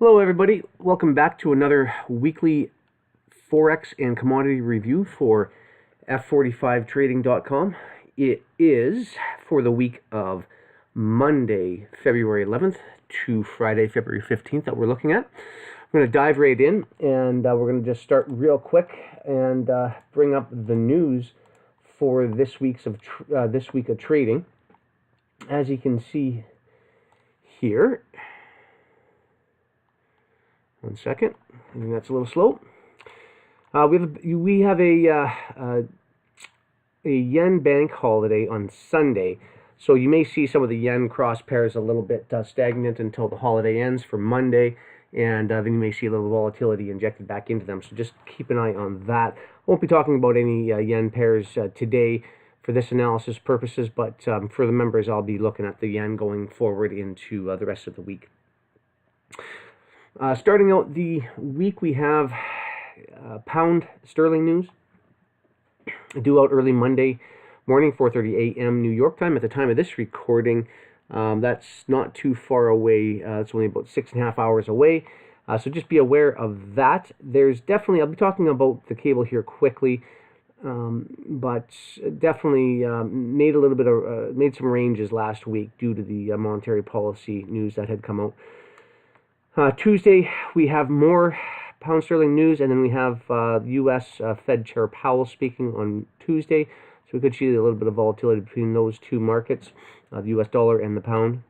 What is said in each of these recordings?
Hello everybody, welcome back to another weekly Forex and commodity review for F45trading.com. It is for the week of Monday, February 11th to Friday, February 15th that we're looking at. I'm going to dive right in and we're going to just start real quick and bring up the news for this week of trading. As you can see here, one second, I think that's a little slow. We have a yen bank holiday on Sunday, so you may see some of the yen cross pairs a little bit stagnant until the holiday ends for Monday, and then you may see a little volatility injected back into them. So just keep an eye on that. I won't be talking about any yen pairs today for this analysis purposes, but for the members, I'll be looking at the yen going forward into the rest of the week. Starting out the week, we have pound sterling news due out early Monday morning, 4:30 a.m. New York time. At the time of this recording, that's not too far away. It's only about 6.5 hours away. So just be aware of that. There's definitely, I'll be talking about the cable here quickly, but definitely made a little bit of, made some ranges last week due to the monetary policy news that had come out. Tuesday, we have more pound sterling news, and then we have U.S. Fed Chair Powell speaking on Tuesday. So we could see a little bit of volatility between those two markets, the U.S. dollar and the pound.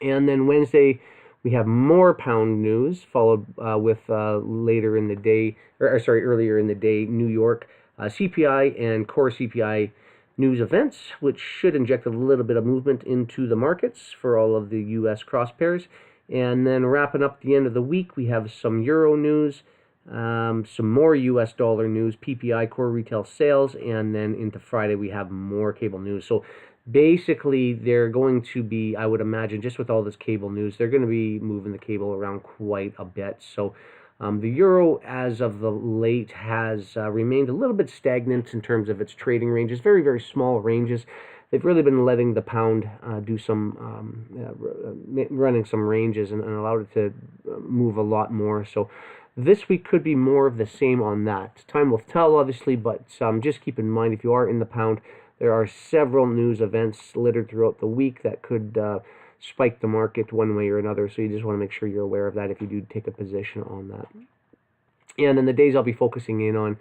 And then Wednesday, we have more pound news, followed with earlier in the day, New York CPI and core CPI news events, which should inject a little bit of movement into the markets for all of the U.S. cross pairs. And then wrapping up the end of the week, we have some euro news, some more U.S. dollar news, PPI, core retail sales, and then into Friday we have more cable news. So basically they're going to be, I would imagine, just with all this cable news, they're going to be moving the cable around quite a bit. So the euro, as of the late, has remained a little bit stagnant in terms of its trading ranges, very, very small ranges. They've really been letting the pound do some, running some ranges and allowed it to move a lot more. So this week could be more of the same on that. Time will tell, obviously, but just keep in mind, if you are in the pound, there are several news events littered throughout the week that could spike the market one way or another. So you just want to make sure you're aware of that if you do take a position on that. And then the days I'll be focusing in on,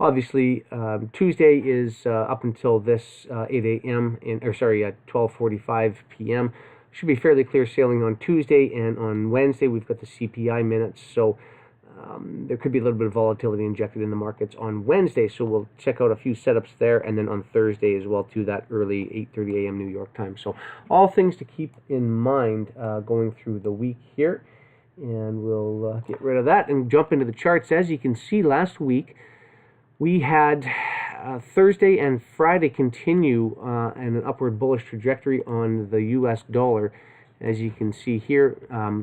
obviously, Tuesday is up until this 8 a.m. 12:45 p.m. Should be fairly clear sailing on Tuesday, and on Wednesday we've got the CPI minutes. So there could be a little bit of volatility injected in the markets on Wednesday. So we'll check out a few setups there, and then on Thursday as well too, that early 8:30 a.m. New York time. So all things to keep in mind going through the week here, and we'll get rid of that and jump into the charts. As you can see, last week we had Thursday and Friday continue in an upward bullish trajectory on the U.S. dollar. As you can see here,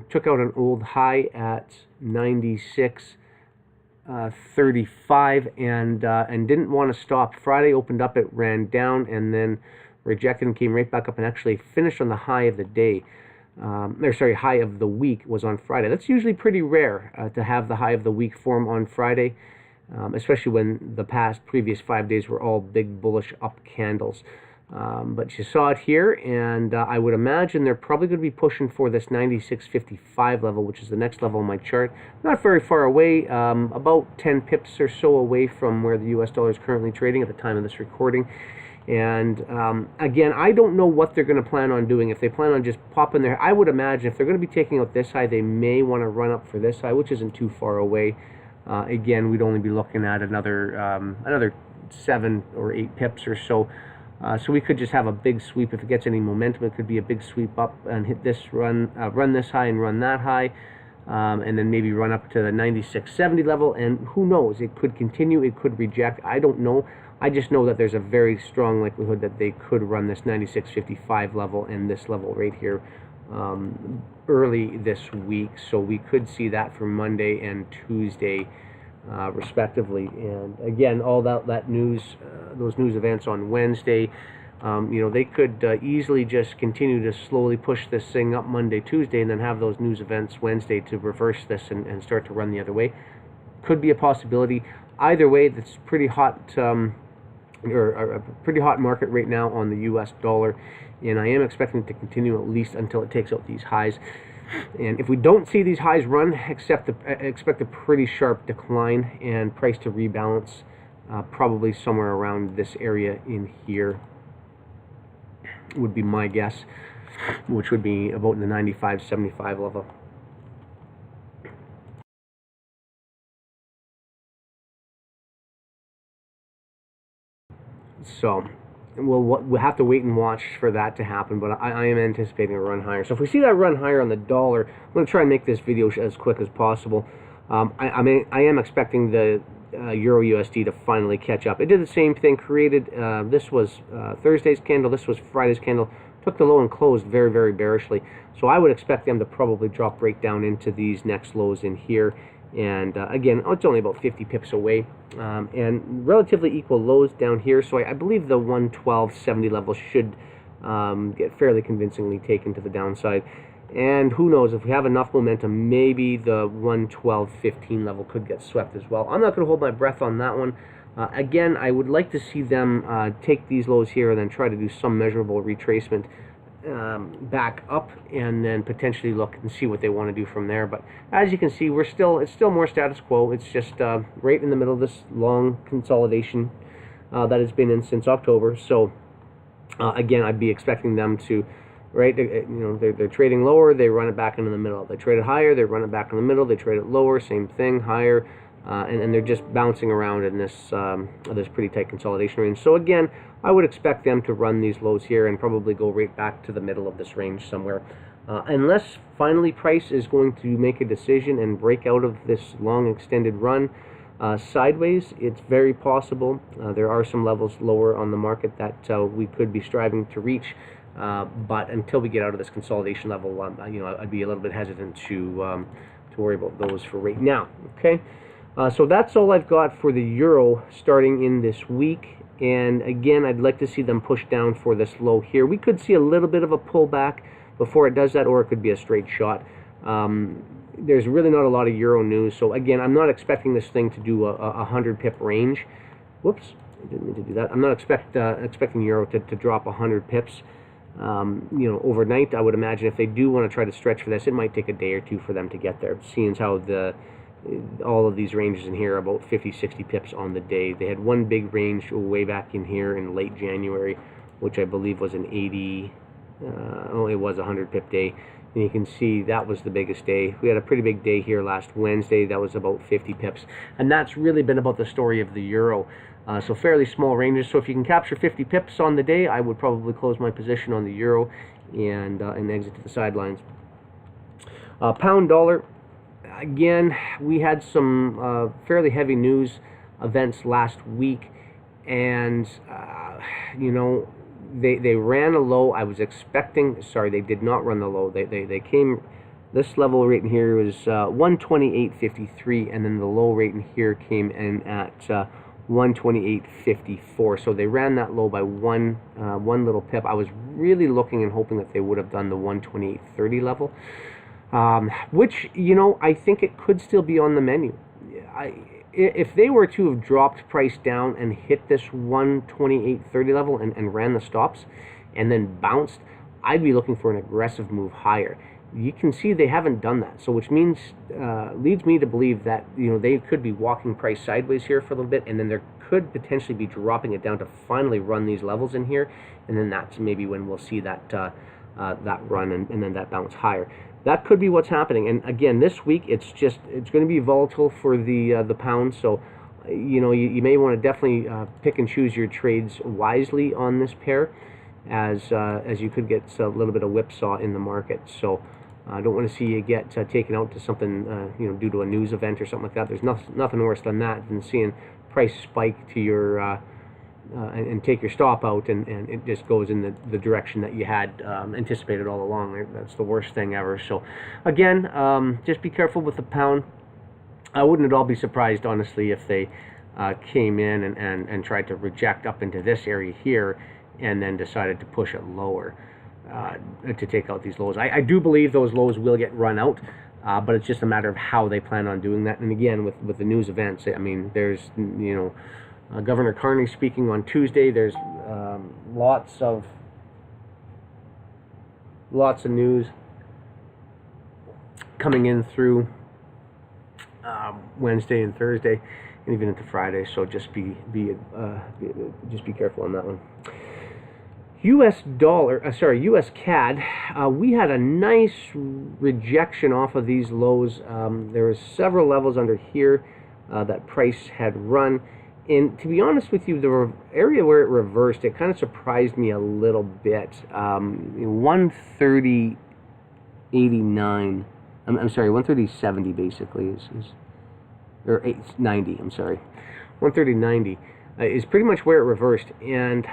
took out an old high at 96.35 and didn't want to stop. Friday opened up, it ran down and then rejected and came right back up and actually finished on the high of the day. High of the week was on Friday. That's usually pretty rare to have the high of the week form on Friday. Especially when the previous 5 days were all big bullish up candles. But you saw it here, and I would imagine they're probably going to be pushing for this 96.55 level, which is the next level on my chart. Not very far away, about 10 pips or so away from where the U.S. dollar is currently trading at the time of this recording. And again, I don't know what they're going to plan on doing. If they plan on just popping there, I would imagine if they're going to be taking out this high, they may want to run up for this high, which isn't too far away. Again, we'd only be looking at another 7 or 8 pips or so. So we could just have a big sweep. If it gets any momentum, it could be a big sweep up and hit this run this high and run that high, and then maybe run up to the 96.70 level. And who knows? It could continue. It could reject. I don't know. I just know that there's a very strong likelihood that they could run this 96.55 level and this level right here early this week. So we could see that for Monday and Tuesday respectively. And again, all that news, those news events on Wednesday You know, they could easily just continue to slowly push this thing up Monday, Tuesday, and then have those news events Wednesday to reverse this and start to run the other way. Could be a possibility. Either way, that's pretty hot, or a pretty hot market right now on the U.S. dollar, and I am expecting it to continue at least until it takes out these highs. And if we don't see these highs run, expect a pretty sharp decline and price to rebalance, probably somewhere around this area in here would be my guess, which would be about in the 95.75 level. So we'll have to wait and watch for that to happen, but I am anticipating a run higher. So if we see that run higher on the dollar, I'm going to try and make this video as quick as possible. I am expecting the Euro USD to finally catch up. It did the same thing, created, this was Thursday's candle, this was Friday's candle, took the low and closed very, very bearishly. So I would expect them to probably drop right down into these next lows in here. And again, it's only about 50 pips away, and relatively equal lows down here. So I believe the 112.70 level should get fairly convincingly taken to the downside. And who knows, if we have enough momentum, maybe the 112.15 level could get swept as well. I'm not going to hold my breath on that one. Again, I would like to see them take these lows here and then try to do some measurable retracement back up, and then potentially look and see what they want to do from there. But as you can see, it's still more status quo. It's just right in the middle of this long consolidation that has been in since October. So again, I'd be expecting them to, right, you know, they're trading lower, they run it back into the middle. They trade it higher, they run it back in the middle. They trade it lower, same thing, higher. And they're just bouncing around in this this pretty tight consolidation range. So again, I would expect them to run these lows here and probably go right back to the middle of this range somewhere. Unless finally price is going to make a decision and break out of this long extended run sideways, it's very possible. There are some levels lower on the market that we could be striving to reach. But until we get out of this consolidation level, you know, I'd be a little bit hesitant to worry about those for right now. Okay. So that's all I've got for the euro starting in this week. And again, I'd like to see them push down for this low here. We could see a little bit of a pullback before it does that, or it could be a straight shot. There's really not a lot of euro news. So again, I'm not expecting this thing to do a 100 pip range. Whoops, I didn't mean to do that. I'm not expecting euro to drop 100 pips. You know, overnight. I would imagine if they do want to try to stretch for this, it might take a day or two for them to get there, seeing as how all of these ranges in here are about 50-60 pips on the day. They had one big range way back in here in late January, which I believe was an 80, it was a 100 pip day. And you can see that was the biggest day. We had a pretty big day here last Wednesday. That was about 50 pips. And that's really been about the story of the euro. So fairly small ranges. So if you can capture 50 pips on the day, I would probably close my position on the euro and exit to the sidelines. Pound dollar. Again, we had some fairly heavy news events last week, and you know, they ran a low. I was expecting, sorry, they did not run the low. They came, this level right in here was 128.53, and then the low rate in here came in at 128.54. So they ran that low by one little pip. I was really looking and hoping that they would have done the 128.30 level. Which, you know, I think it could still be on the menu. If they were to have dropped price down and hit this 128.30 level and ran the stops and then bounced, I'd be looking for an aggressive move higher. You can see they haven't done that, so which means leads me to believe that, you know, they could be walking price sideways here for a little bit, and then there could potentially be dropping it down to finally run these levels in here, and then that's maybe when we'll see that that run and then that bounce higher. That could be what's happening. And again, this week it's going to be volatile for the pound. So, you know, you may want to definitely pick and choose your trades wisely on this pair, as you could get a little bit of whipsaw in the market. So, I don't want to see you get taken out to something, you know, due to a news event or something like that. There's nothing worse than that, than seeing price spike to your and take your stop out, and it just goes in the direction that you had anticipated all along. That's the worst thing ever. So again, just be careful with the pound. I wouldn't at all be surprised, honestly, if they came in and tried to reject up into this area here and then decided to push it lower to take out these lows. I do believe those lows will get run out, but it's just a matter of how they plan on doing that. And again, with the news events, I mean, there's, Governor Carney speaking on Tuesday. There's lots of news coming in through Wednesday and Thursday, and even into Friday. So just be careful on that one. U.S. CAD. We had a nice rejection off of these lows. There was several levels under here that price had run. And to be honest with you, the area where it reversed, it kind of surprised me a little bit. 130.89. I'm sorry, 130.70 basically or 890. I'm sorry, 130.90 is pretty much where it reversed, and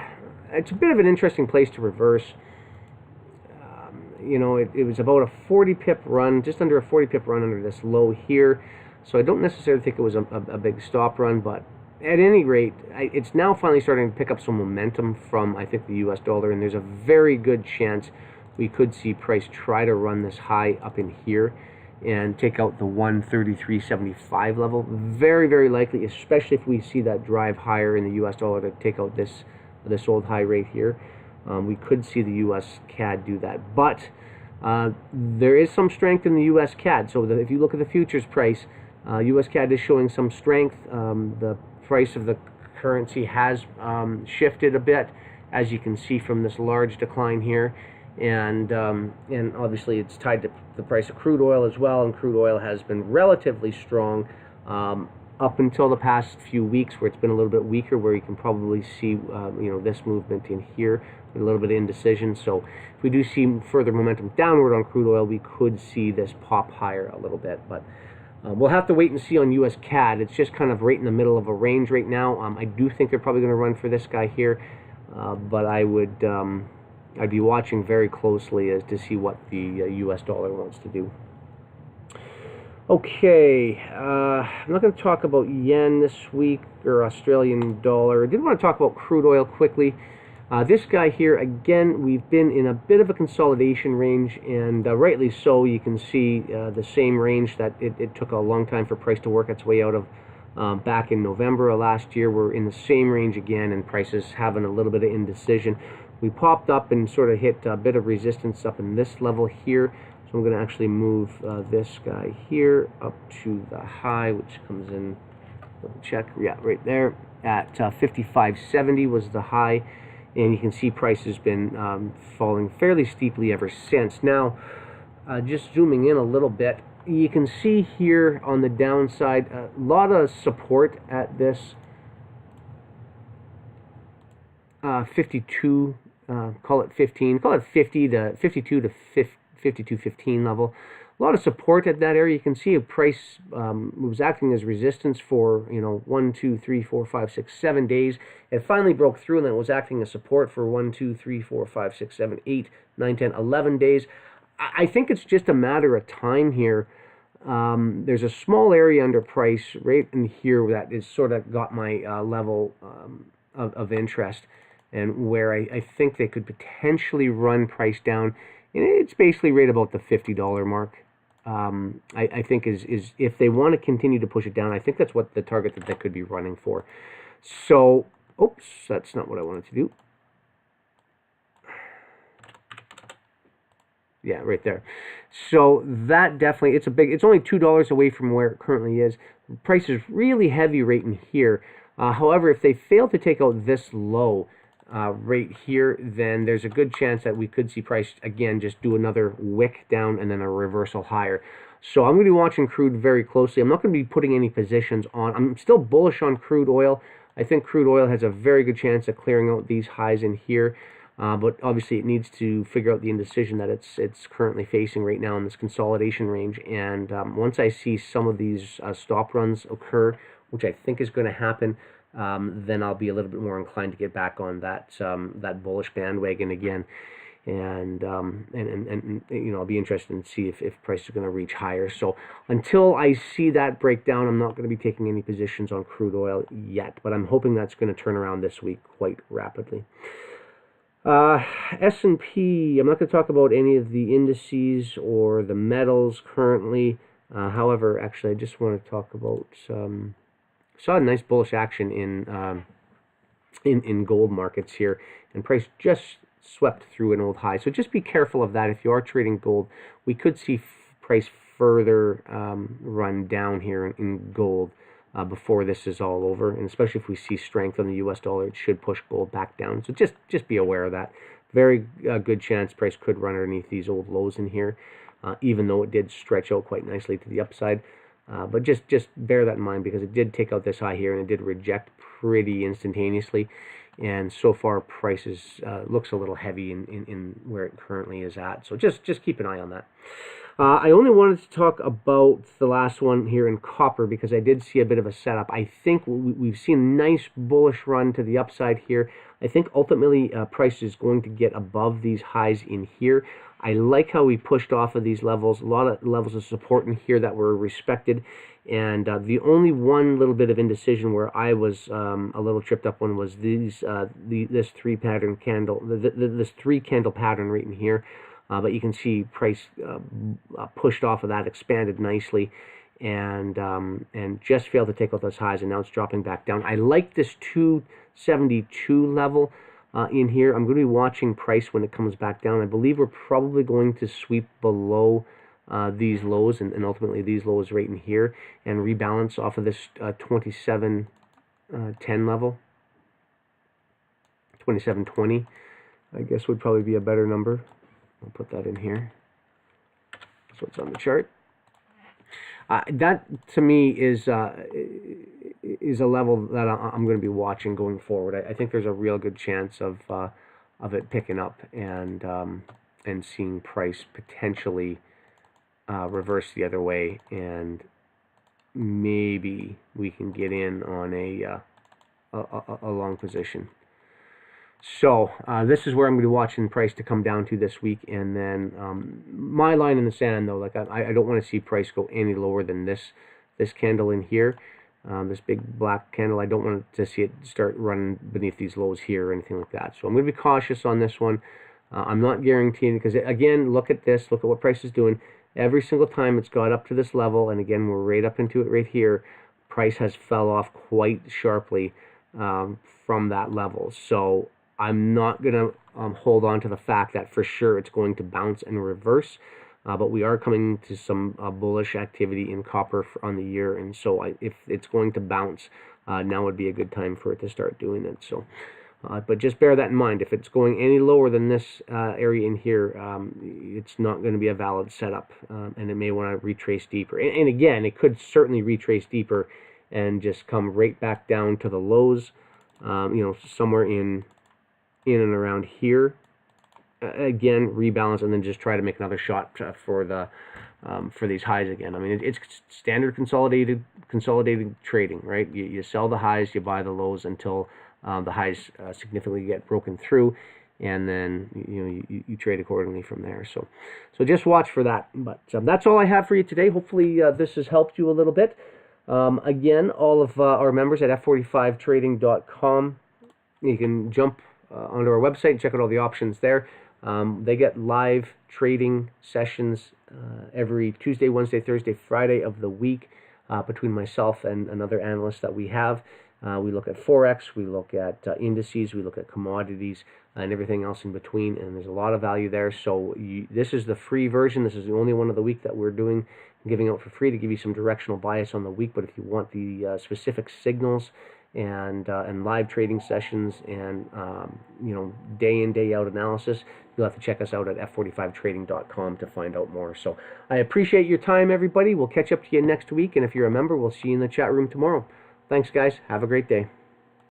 it's a bit of an interesting place to reverse. It was about a 40 pip run, just under a 40 pip run under this low here. So I don't necessarily think it was a big stop run, but at any rate, it's now finally starting to pick up some momentum from, I think, the U.S. dollar, and there's a very good chance we could see price try to run this high up in here and take out the 133.75 level. Very, very likely, especially if we see that drive higher in the U.S. dollar to take out this old high rate here. We could see the U.S. CAD do that. But there is some strength in the U.S. CAD. So if you look at the futures price, U.S. CAD is showing some strength. The price of the currency has shifted a bit, as you can see from this large decline here. And obviously it's tied to the price of crude oil as well, and crude oil has been relatively strong up until the past few weeks, where it's been a little bit weaker, where you can probably see this movement in here with a little bit of indecision. So if we do see further momentum downward on crude oil, we could see this pop higher a little bit, but we'll have to wait and see on US CAD. It's just kind of right in the middle of a range right now. I do think they're probably going to run for this guy here, but I'd be watching very closely as to see what the U.S. dollar wants to do. Okay, I'm not going to talk about yen this week or Australian dollar. I did want to talk about crude oil quickly. This guy here, again, we've been in a bit of a consolidation range, and rightly so. You can see the same range that it took a long time for price to work its way out of back in November of last year. We're in the same range again, and prices having a little bit of indecision. We popped up and sort of hit a bit of resistance up in this level here. So I'm going to actually move this guy here up to the high, which comes in, check, yeah, right there at 55.70 was the high. And you can see price has been falling fairly steeply ever since. Now, just zooming in a little bit, you can see here on the downside a lot of support at this 52, call it 15, call it 50 to 52 to 52.15 level. A lot of support at that area. You can see a price was acting as resistance for 1, 2, 3, 4, 5, 6, 7 days. It finally broke through, and then it was acting as support for 1, 2, 3, 4, 5, 6, 7, 8, 9, 10, 11 days. I think it's just a matter of time here. There's a small area under price right in here that is sort of got my level of interest, and where I think they could potentially run price down. And it's basically right about the $50 mark. I think is if they want to continue to push it down, I think that's what the target that they could be running for. So, oops, that's not what I wanted to do. Yeah, right there. So that definitely, it's only $2 away from where it currently is. The price is really heavy right in here. However, if they fail to take out this low right here, then there's a good chance that we could see price again just do another wick down and then a reversal higher. So I'm going to be watching crude very closely. I'm not going to be putting any positions on. I'm still bullish on crude oil. I think crude oil has a very good chance of clearing out these highs in here. But obviously it needs to figure out the indecision that it's currently facing right now in this consolidation range. And once I see some of these stop runs occur, which I think is going to happen, then I'll be a little bit more inclined to get back on that bullish bandwagon again. And I'll be interested to see if price is going to reach higher. So until I see that breakdown, I'm not going to be taking any positions on crude oil yet. But I'm hoping that's going to turn around this week quite rapidly. S&P, I'm not going to talk about any of the indices or the metals currently. However, actually, I just want to talk about some. Saw a nice bullish action in gold markets here, and price just swept through an old high. So just be careful of that. If you are trading gold, we could see price further run down here in gold before this is all over, and especially if we see strength on the US dollar, it should push gold back down. So just be aware of that. Very good chance price could run underneath these old lows in here, even though it did stretch out quite nicely to the upside. But just bear that in mind, because it did take out this high here and it did reject pretty instantaneously, and so far prices looks a little heavy in where it currently is at. So just keep an eye on that. I only wanted to talk about the last one here in copper because I did see a bit of a setup. I think we've seen a nice bullish run to the upside here. I think ultimately price is going to get above these highs in here. I like how we pushed off of these levels. A lot of levels of support in here that were respected. And the only one little bit of indecision where I was a little tripped up on was these this three candle pattern right in here. But you can see price pushed off of that, expanded nicely, and just failed to take out those highs, and now it's dropping back down. I like this 272 level in here. I'm going to be watching price when it comes back down. I believe we're probably going to sweep below these lows and ultimately these lows right in here and rebalance off of this 2710 level. 2720, I guess, would probably be a better number. I'll put that in here. That's what's on the chart. That to me is a level that I'm going to be watching going forward. I think there's a real good chance of it picking up and seeing price potentially reverse the other way, and maybe we can get in on a long position. So this is where I'm going to be watching price to come down to this week, and then my line in the sand, though, like I don't want to see price go any lower than this candle in here, this big black candle. I don't want to see it start running beneath these lows here or anything like that. So I'm going to be cautious on this one. I'm not guaranteeing, because again, look at this, look at what price is doing. Every single time it's got up to this level, and again we're right up into it right here, price has fell off quite sharply from that level. So I'm not going to hold on to the fact that for sure it's going to bounce and reverse, but we are coming to some bullish activity in copper on the year, and so if it's going to bounce, now would be a good time for it to start doing it. So, but just bear that in mind. If it's going any lower than this area in here, it's not going to be a valid setup, and it may want to retrace deeper. And again, it could certainly retrace deeper and just come right back down to the lows, somewhere in and around here, again rebalance, and then just try to make another shot for these highs again. I mean, it's standard consolidated trading, right? You sell the highs, you buy the lows until the highs significantly get broken through, and then you trade accordingly from there. So just watch for that. But that's all I have for you today. Hopefully this has helped you a little bit. Again, all of our members at f45trading.com, you can jump onto our website and check out all the options there. They get live trading sessions every Tuesday, Wednesday, Thursday, Friday of the week between myself and another analyst that we have. We look at Forex, we look at indices, we look at commodities, and everything else in between, and there's a lot of value there. So this is the free version. This is the only one of the week that we're giving out for free to give you some directional bias on the week. But if you want the specific signals and live trading sessions and day in, day out analysis, you'll have to check us out at f45trading.com to find out more. So I appreciate your time, everybody. We'll catch up to you next week, and if you're a member, we'll see you in the chat room tomorrow. Thanks, guys. Have a great day.